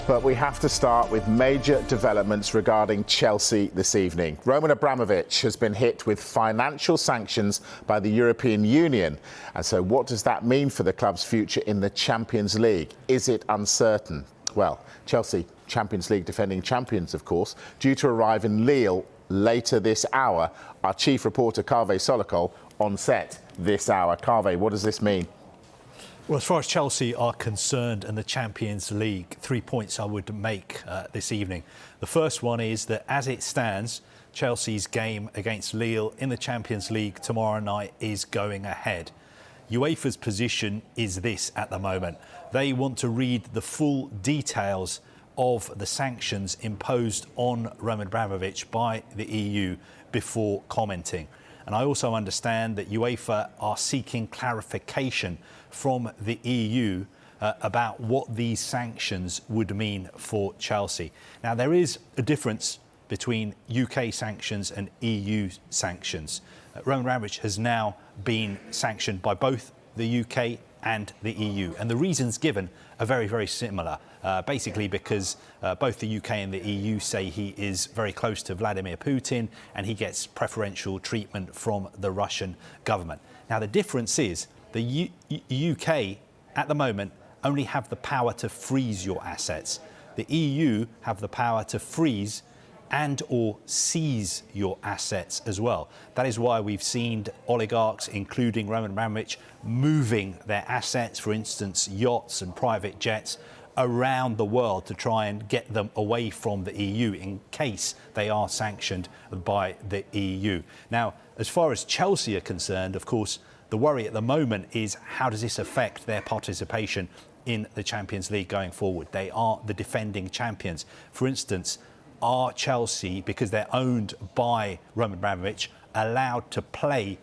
But we have to start with major developments regarding Chelsea this evening. Roman Abramovich has been hit with financial sanctions by the European Union. And so what does that mean for the club's future in the Champions League? Is it uncertain? Well, Chelsea, Champions League defending champions, of course, due to arrive in Lille later this hour. Our chief reporter, Kaveh Solokol, on set this hour. Kaveh, what does this mean? Well, as far as Chelsea are concerned and the Champions League, 3 points I would make this evening. The first one is that as it stands, Chelsea's game against Lille in the Champions League tomorrow night is going ahead. UEFA's position is this at the moment. They want to read the full details of the sanctions imposed on Roman Abramovich by the EU before commenting. And I also understand that UEFA are seeking clarification from the EU about what these sanctions would mean for Chelsea. Now, there is a difference between UK sanctions and EU sanctions. Roman Abramovich has now been sanctioned by both the UK and the EU. And the reasons given are very, very similar, basically because both the UK and the EU say he is very close to Vladimir Putin and he gets preferential treatment from the Russian government. Now, the difference is the UK at the moment only have the power to freeze your assets. The EU have the power to freeze and or seize your assets as well. That is why we've seen oligarchs, including Roman Abramovich, moving their assets, for instance, yachts and private jets, around the world to try and get them away from the EU in case they are sanctioned by the EU. Now, as far as Chelsea are concerned, of course, the worry at the moment is how does this affect their participation in the Champions League going forward? They are the defending champions. For instance, are Chelsea, because they're owned by Roman Abramovich, allowed to play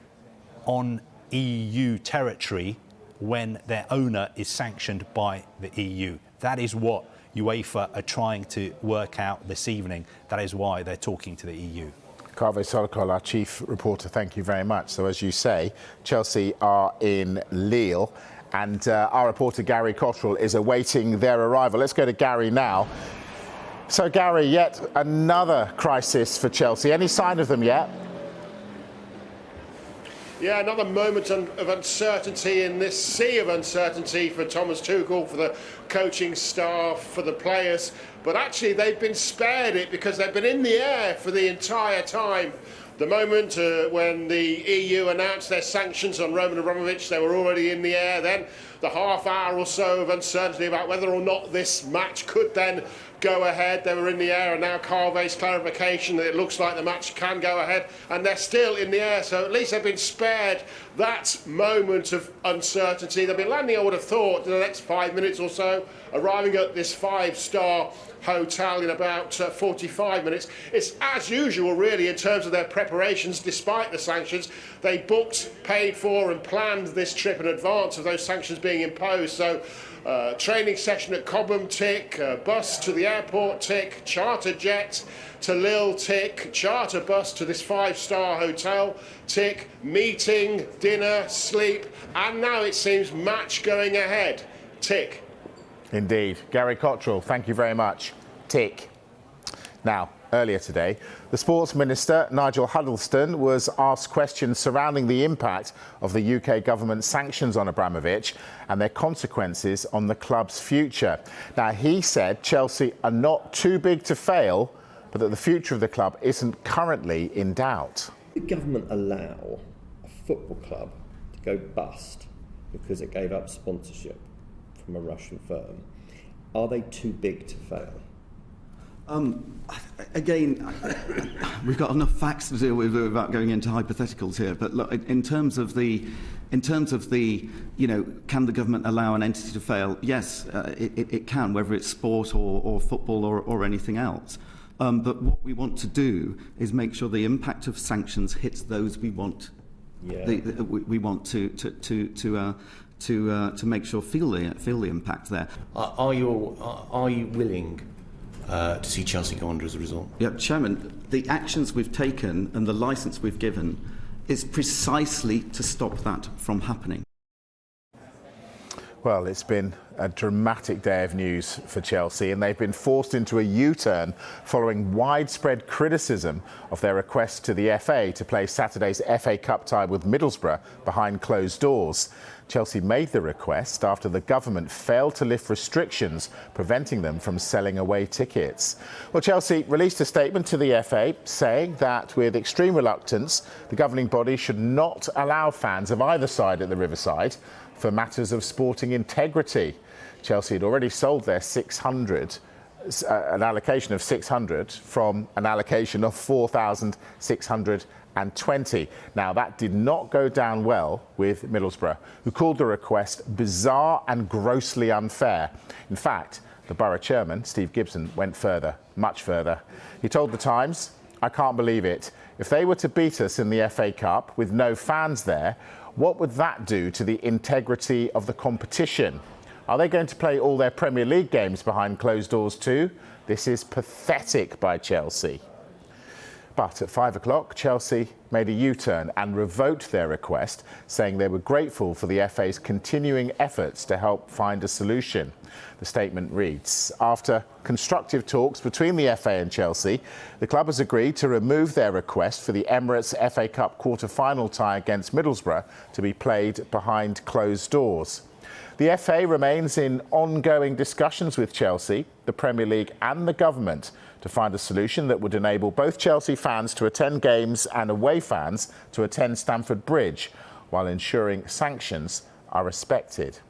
on EU territory when their owner is sanctioned by the EU? That is what UEFA are trying to work out this evening. That is why they're talking to the EU. Kaveh Solokol, our chief reporter, thank you very much. So, as you say, Chelsea are in Lille, and our reporter Gary Cottrell is awaiting their arrival. Let's go to Gary now. So, Gary, yet another crisis for Chelsea. Any sign of them yet? Yeah, another moment of uncertainty in this sea of uncertainty for Thomas Tuchel, for the coaching staff, for the players. But actually, they've been spared it because they've been in the air for the entire time. The moment when the EU announced their sanctions on Roman Abramovich, they were already in the air. Then the half hour or so of uncertainty about whether or not this match could then go ahead. They were in the air, and now Kaveh's clarification that it looks like the match can go ahead, and they're still in the air. So at least they've been spared that moment of uncertainty. They'll be landing, I would have thought, in the next 5 minutes or so, arriving at this 5-star hotel in about 45 minutes. It's as usual, really, in terms of their preparations, despite the sanctions. They booked, paid for and planned this trip in advance of those sanctions being imposed. So training session at Cobham, tick. Bus to the airport, tick. Charter jet to Lille, tick. Charter bus to this 5-star hotel, tick. Meeting, dinner, sleep, and now it seems match going ahead, tick. Indeed. Gary Cottrell, thank you very much. Tick. Now, earlier today, the Sports Minister, Nigel Huddleston, was asked questions surrounding the impact of the UK government's sanctions on Abramovich and their consequences on the club's future. Now, he said Chelsea are not too big to fail, but that the future of the club isn't currently in doubt. The government allow a football club to go bust because it gave up sponsorship from a Russian firm. Are they too big to fail? Again, we've got enough facts to deal with without going into hypotheticals here. But look, in terms of the, you know, can the government allow an entity to fail? Yes, it can, whether it's sport or football or anything else. But what we want to do is make sure the impact of sanctions hits those we want. Yeah. We want to make sure feel the impact there. Are you willing to see Chelsea go under as a result? Yeah, Chairman, the actions we've taken and the licence we've given is precisely to stop that from happening. Well, it's been a dramatic day of news for Chelsea, and they've been forced into a U-turn following widespread criticism of their request to the FA to play Saturday's FA Cup tie with Middlesbrough behind closed doors. Chelsea made the request after the government failed to lift restrictions preventing them from selling away tickets. Well, Chelsea released a statement to the FA saying that with extreme reluctance, the governing body should not allow fans of either side at the Riverside for matters of sporting integrity. Chelsea had already sold their 600, an allocation of 600 from an allocation of 4,620. Now, that did not go down well with Middlesbrough, who called the request bizarre and grossly unfair. In fact, the borough chairman, Steve Gibson, went further, much further. He told The Times, "I can't believe it. If they were to beat us in the FA Cup with no fans there, what would that do to the integrity of the competition? Are they going to play all their Premier League games behind closed doors too? This is pathetic by Chelsea." But at 5 o'clock, Chelsea made a U-turn and revoked their request, saying they were grateful for the FA's continuing efforts to help find a solution. The statement reads, after constructive talks between the FA and Chelsea, the club has agreed to remove their request for the Emirates FA Cup quarter-final tie against Middlesbrough to be played behind closed doors. The FA remains in ongoing discussions with Chelsea, the Premier League and the government to find a solution that would enable both Chelsea fans to attend games and away fans to attend Stamford Bridge, while ensuring sanctions are respected.